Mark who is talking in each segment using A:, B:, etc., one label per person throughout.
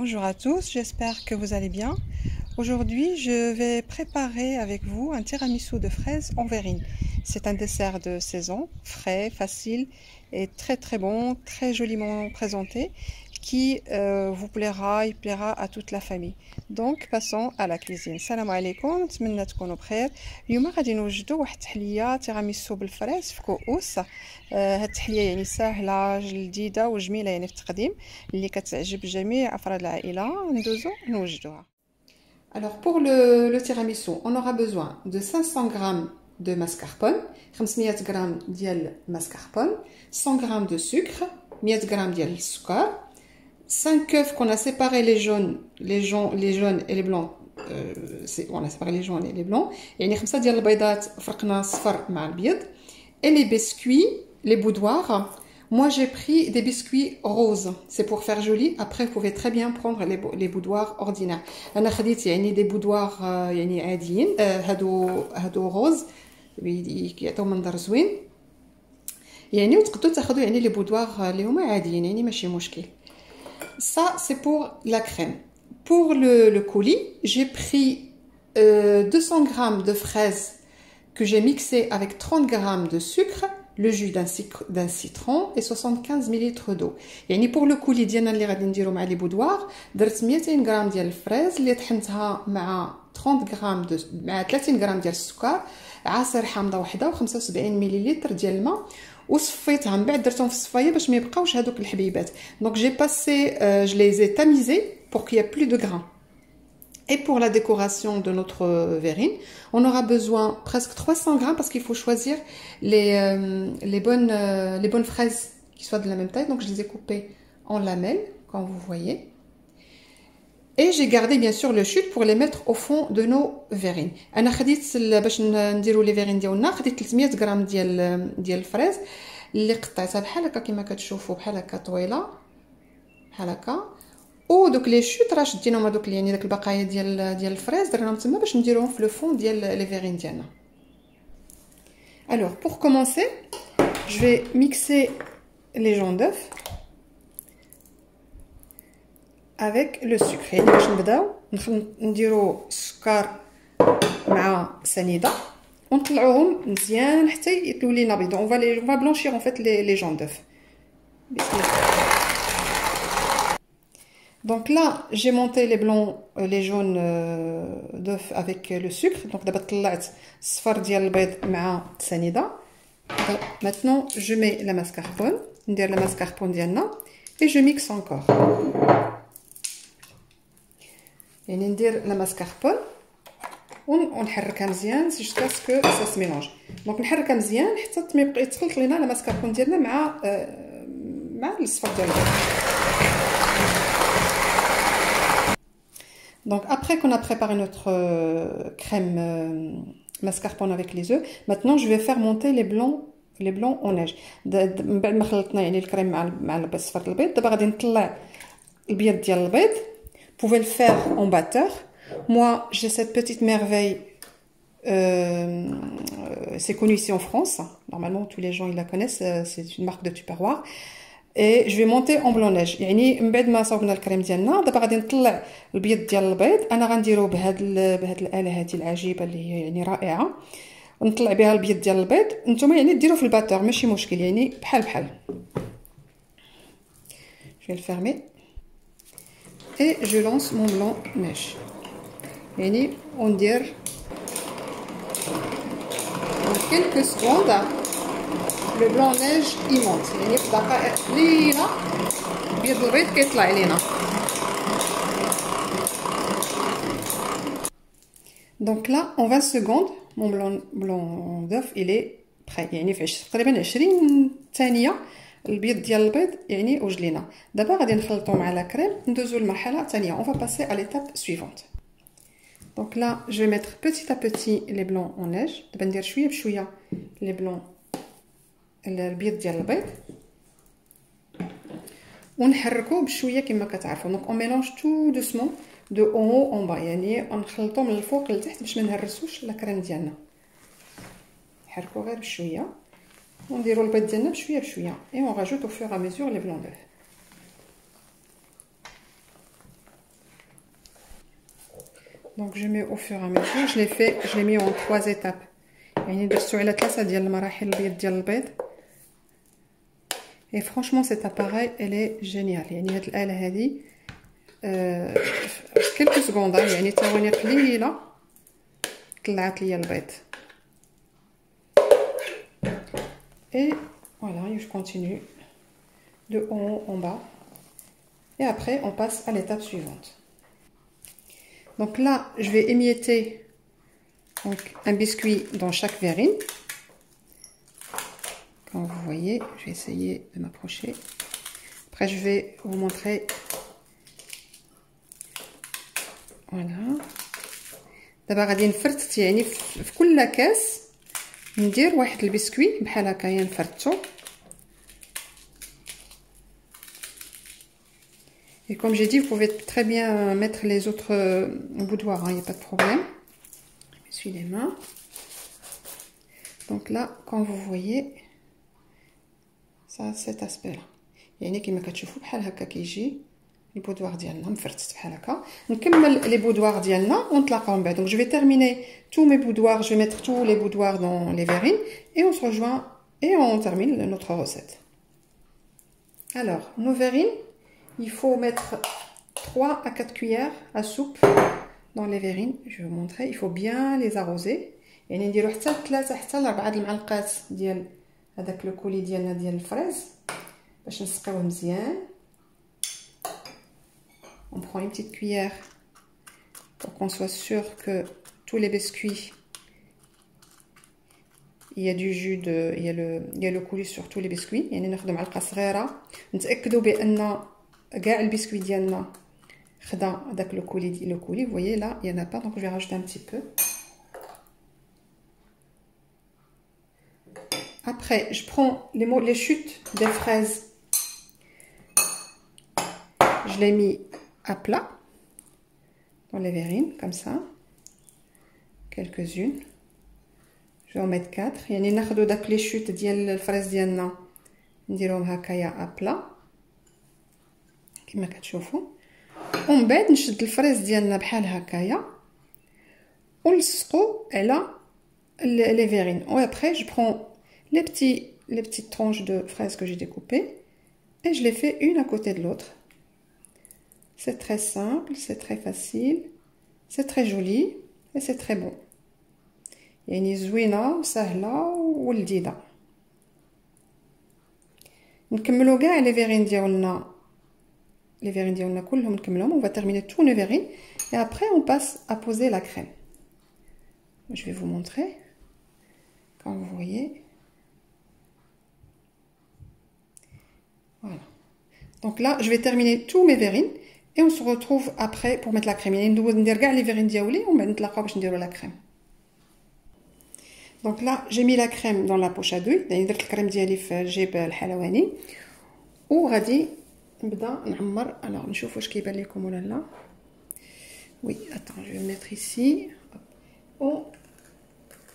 A: Bonjour à tous, j'espère que vous allez bien. Aujourd'hui, je vais préparer avec vous un tiramisu de fraises en verrine. C'est un dessert de saison, frais, facile et très bon, très joliment présenté, qui il plaira à toute la famille. Donc, passons à la cuisine. Salam alaikum, نتمنى تكونوا بخير. اليوم غادي نوجدوا واحد التحلية تيراميسو بالفراس في كؤوس. هاد التحلية يعني سهلة جديدة وجميلة يعني في التقديم اللي كتعجب جميع أفراد العائلة. ندوزو نوجدوها. Alors pour le tiramisu, on aura besoin de 500 g de mascarpone, 500 g ديال mascarpone, 100 g de sucre, 100 g ديال السكر, 5 œufs qu'on a séparé les jaunes et les blancs. On a séparé les jaunes et les blancs. يعني 5 ديال البيضات فرقنا الصفر مع البيض. Et les biscuits, les boudoirs. Moi j'ai pris des biscuits roses, c'est pour faire joli. Après vous pouvez très bien prendre les boudoirs ordinaires. انا خديت يعني des boudoirs يعني عاديين هادو roses كيعطيو منظر زوين يعني وتقدروا تاخذوا يعني les boudoirs اللي هما عاديين يعني ماشي مشكل. Ça c'est pour la crème. Pour le coulis, j'ai pris 200 g de fraises que j'ai mixé avec 30 g de sucre, le jus d'un citron et 75 ml d'eau. يعني pour le coulis ديالنا اللي غادي نديرو مع لي بودوار درت 200 غرام ديال الفريز اللي طحنتها مع 30 غرام مع 30 غرام ديال السكر، عصير حامضه وحده و75 ملل ديال الماء وصفيتها. من بعد درتهم في الصفايه باش ما يبقاوش هذوك الحبيبات. Donc j'ai passé je les ai tamisés pour qu'il y ait plus de grains. Et pour la décoration de notre verrine, on aura besoin presque 300 grammes parce qu'il faut choisir les bonnes fraises qui soient de la même taille. Donc je les ai coupées en lamelles, comme vous voyez. Et j'ai gardé bien sûr le chute pour les mettre au fond de nos verrines. أنا خديت باش نديرو لي فيرين ديالنا خديت 300 غرام ديال الفريز اللي قطعتها بحال هكا كما كتشوفوا بحال هكا طويله بحال هكا. ودوك لي شوت راه شديناهم هذوك يعني داك البقايا ديال الفريز درناهم تما باش نديروهم في لو فون ديال لي فيرين ديالنا. Alors pour commencer, je vais mixer les jaune d'œuf avec le sucre. يعني باش نبداو نديرو السكر مع سنيده ونطلعوهم مزيان حتى يطلعوا لينا بيض. On va blanchir en fait les jaune d'œuf. بسم الله. Donc là, j'ai monté les jaunes d'œufs avec le sucre. Donc d'abord طلعت الصفر ديال البيض مع السنيده. Maintenant, je mets la mascarpone, ندير la mascarpone ديالنا et je mixe encore. يعني ندير la mascarpone ونحركها مزيان jusqu'à ce que ça se mélange. Donc نحركها مزيان حتى يتخلط لينا la mascarpone ديالنا مع الصفر ديال البيض. Donc après qu'on a préparé notre crème mascarpone avec les œufs, maintenant je vais faire monter les blancs en neige. من بعد ما خلطنا يعني الكريم مع صفر البيض دابا غادي نطلع البيض ديال البيض. Vous pouvez le faire en batteur. Moi j'ai cette petite merveille, c'est connu ici en France. Normalement tous les gens ils la connaissent, c'est une marque de Tupperware. Et je vais monter en blanc neige. يعني من بعد ما صاوبنا الكريم ديالنا دابا غادي نطلع البيض ديال البيض. انا غنديرو بهاد الاله هذه العجيبه اللي هي يعني رائعه. نطلع بها البيض ديال البيض. نتوما يعني ديروا في الباتور ماشي مشكل يعني بحال. Je vais le fermer et je lance mon blanc neige. يعني وندير en quelques secondes le blanc neige il monte. يعني في دقائق قليله بيض البيض كيطلع علينا. Donc là en 20 secondes mon blanc d'œuf il est prêt. يعني في تقريبا 20 ثانيه البيض ديال البيض يعني وجد لينا. دابا غادي نخلطو مع لا كريم ندوزو للمرحله الثانيه. On va passer à l'étape suivante. Donc là je vais mettre petit à petit les blancs en neige. دابا ندير شويه بشويه les blancs البيض ديال البيض ونحركوه بشويه كما كتعرفوا. دونك اون ميلونج تو دوسمون دو اون اون با يعني نخلطو من الفوق لتحت باش ما نهرسوش لاكريم ديالنا. نحركو غير بشويه ونديرو البيض ديالنا بشويه et on rajoute au fur et à mesure les blancs d'œufs. Donc je mets au fur et à mesure. Je l'ai mis en 3 étapes. يعني درتو على 3 ديال المراحل البيض ديال البيض. Et franchement cet appareil elle est géniale. يعني هاد الآلة هذه في quelques secondes يعني ثواني قليلة طلعت لي البيض. Et voilà, je continue de haut en bas. Et après on passe à l'étape suivante. Donc là je vais émietter donc un biscuit dans chaque verrine. Comme vous voyez, je vais essayer de m'approcher. Après, je vais vous montrer. Voilà. D'abord, غادي نفرت يعني في كل كاس ندير واحد البسكوي بحال هكايا نفرتو. Et comme j'ai dit, vous pouvez très bien mettre les autres boudoirs, il n'y a pas de problème. Je m'essuie les mains. Donc là, quand vous voyez, ça cet aspect là يعني كما كتشوفوا بحال هكا كيجي البودوار ديالنا مفرتت بحال هكا. نكمل لي بودوار ديالنا ونتلاقاو من بعد. Donc je vais terminer tous mes boudoirs, je vais mettre tous les boudoirs dans les verrines et on se rejoint et on termine notre recette. Alors, nos verrines, il faut mettre 3 à 4 cuillères à soupe dans les verrines. Je vais vous montrer, il faut bien les arroser. يعني نديرو حتى 3 حتى ل 4 المعلقات ديال هذاك لو كولي ديالنا ديال الفريز باش نسقيوه مزيان. On prend une petite cuillère pour qu'on soit sûr que tous les biscuits il y a du jus de il y a le coulis sur tous les biscuits. يعني ناخذ معلقه صغيره نتاكدوا بان كاع البسكوي ديالنا خدا هذاك لو كولي. Vous voyez là il y en a pas, donc je vais rajouter un petit peu. Après, je prends les chutes des fraises. Je les mis à plat dans les verrines, comme ça. Quelques-unes. Je vais en mettre 4. يعني ناخذوا داك les chutes ديال الفريز ديالنا نديروهم هكايا à plat كما كتشوفوا. ومن بعد نشد الفريز ديالنا بحال هكايا ونلصقوا على les verrines. Et après, je prends les petites tranches de fraises que j'ai découpées et je les fais une à côté de l'autre. C'est très simple, c'est très facile, c'est très joli et c'est très bon. يعني زوينة وسهلة ولذيذة. نكملوا كاع لي فيرين ديالنا كلهم نكملهم. On va terminer tous les verrines et après on passe à poser la crème. Je vais vous montrer. Comme vous voyez. Voilà. Donc là, je vais terminer tous mes verrines et on se retrouve après pour mettre la crème. يعني ندوز ندير كاع لي فيرين ديالي ومن بعد نتلاقاو باش نديروا la crème. Donc là, j'ai mis la crème dans la poche à douille. يعني درت الكريم ديالي في الجيب الحلواني وغادي نبدا نعمر. alors نشوف واش كيبان لكم ولا لا. Oui, attends, je vais me mettre ici. Oh,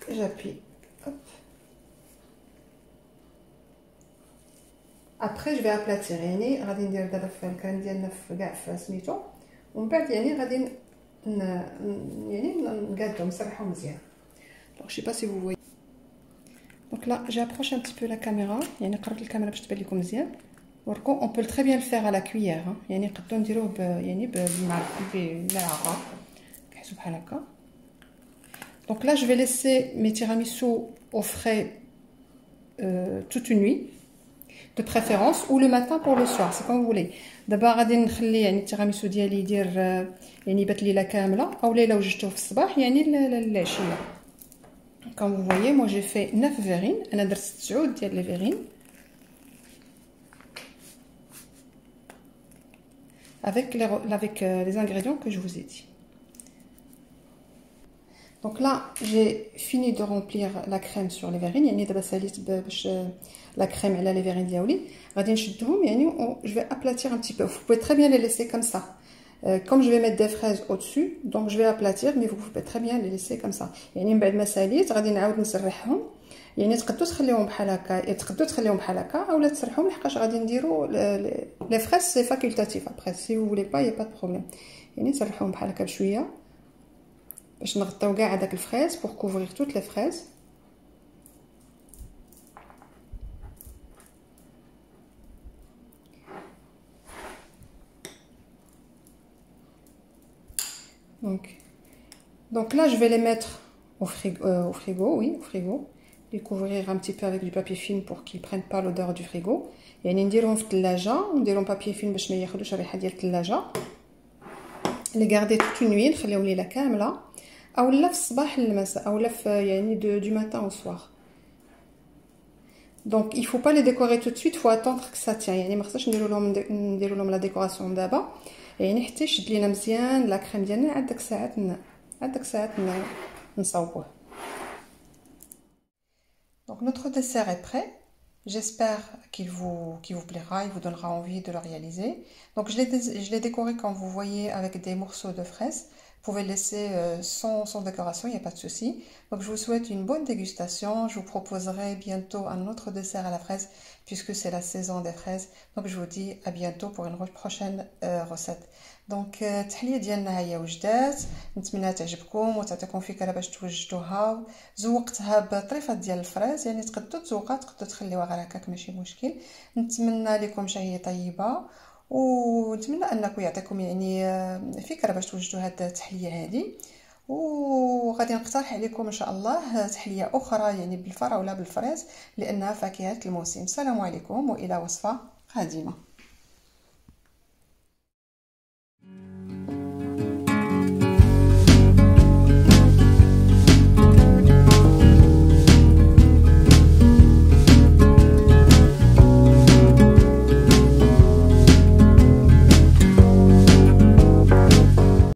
A: j'appuie. Hop. Après je vais aplatir. يعني غادي ندير دابا في الكريم ديالنا في كاع في سميتو ومن بعد يعني غادي يعني نقادو نسرحو مزيان. Donc je sais pas si vous voyez. Donc là j'approche un petit peu la caméra. يعني قربت الكاميرا باش تبان لكم مزيان. وركم on peut très bien le faire à la cuillère. يعني نقدروا نديروه يعني بالملعقه كحسوا بحال هكا. Donc là je vais laisser mes tiramisu au frais toute une nuit. De préférence ou le matin pour le soir, c'est comme vous voulez. دابا غادي نخلي يعني التيراميسو ديالي يدير يعني بات ليله كامله او ليله وجدتوه في الصباح يعني العشيه. Comme vous voyez, moi j'ai fait 9 verrines. انا درت 9 ديال لي verrines avec les ingrédients que je vous ai dit. Donc là, j'ai fini de remplir la crème sur les verrines. يعني دابا ساليت باش la crème على les verrines ديالي. غادي نشدهم يعني je vais aplatir un petit peu. Vous pouvez très bien les laisser comme ça. Comme je vais mettre des fraises au-dessus, donc je vais aplatir, mais vous pouvez très bien les laisser comme ça. يعني من بعد ما ساليت غادي نعاود نسرحهم. يعني تقدروا تخليهم بحال هكا، تقدروا تخليهم بحال هكا اولا تسرحهم لحقاش غادي نديروا les fraises c'est facultatif. Après si vous voulez pas, il y a pas de problème. يعني نسرحهم بحال هكا بشويه. باش نغطيو كاع هذاك الفريز pour couvrir toutes les fraises. Donc là je vais les mettre au frigo, oui, au frigo. Les couvrir un petit peu avec du papier film pour qu'ils prennent pas l'odeur du frigo. يعني نديرهم في الثلاجه ونديرهم papier film باش ما ياخذوش الريحه ديال الثلاجه. Les garder toute une nuit نخليهم ليله كامله او لا في الصباح للمساء او لا في يعني du matin au soir. Donc il faut pas les décorer tout de suite, faut attendre que ça tient. يعني ما خصناش نديروا لهم لا ديكوراسيون دابا يعني حتى يشد لينا مزيان لا كريم ديالنا عاد داك ساعات نصاوبوه. Donc notre dessert est prêt. J'espère qu'il vous plaira, il vous donnera envie de le réaliser. Donc je l'ai décoré comme vous voyez avec des morceaux de fraises. Vous pouvez laisser sans décoration, il n'y a pas de souci. Donc je vous souhaite une bonne dégustation. Je vous proposerai bientôt un autre dessert à la fraise puisque c'est la saison des fraises. Donc je vous dis à bientôt pour une prochaine recette. دونك التحليه ديالنا هي وجدات، نتمنى تعجبكم وتعطيكم فكره باش توجدوها. زوقتها بطريفات ديال الفريز، يعني تقدروا تزوقها تقدروا تخليوها غير هكاك ماشي مشكل. نتمنى لكم شهيه طيبه ونتمنى انكم يعطيكم يعني فكره باش توجدوا هاد التحليه هذه. وغادي نقترح عليكم ان شاء الله تحليه اخرى يعني بالفراوله بالفريز لانها فاكهه الموسم. السلام عليكم والى وصفه قادمه.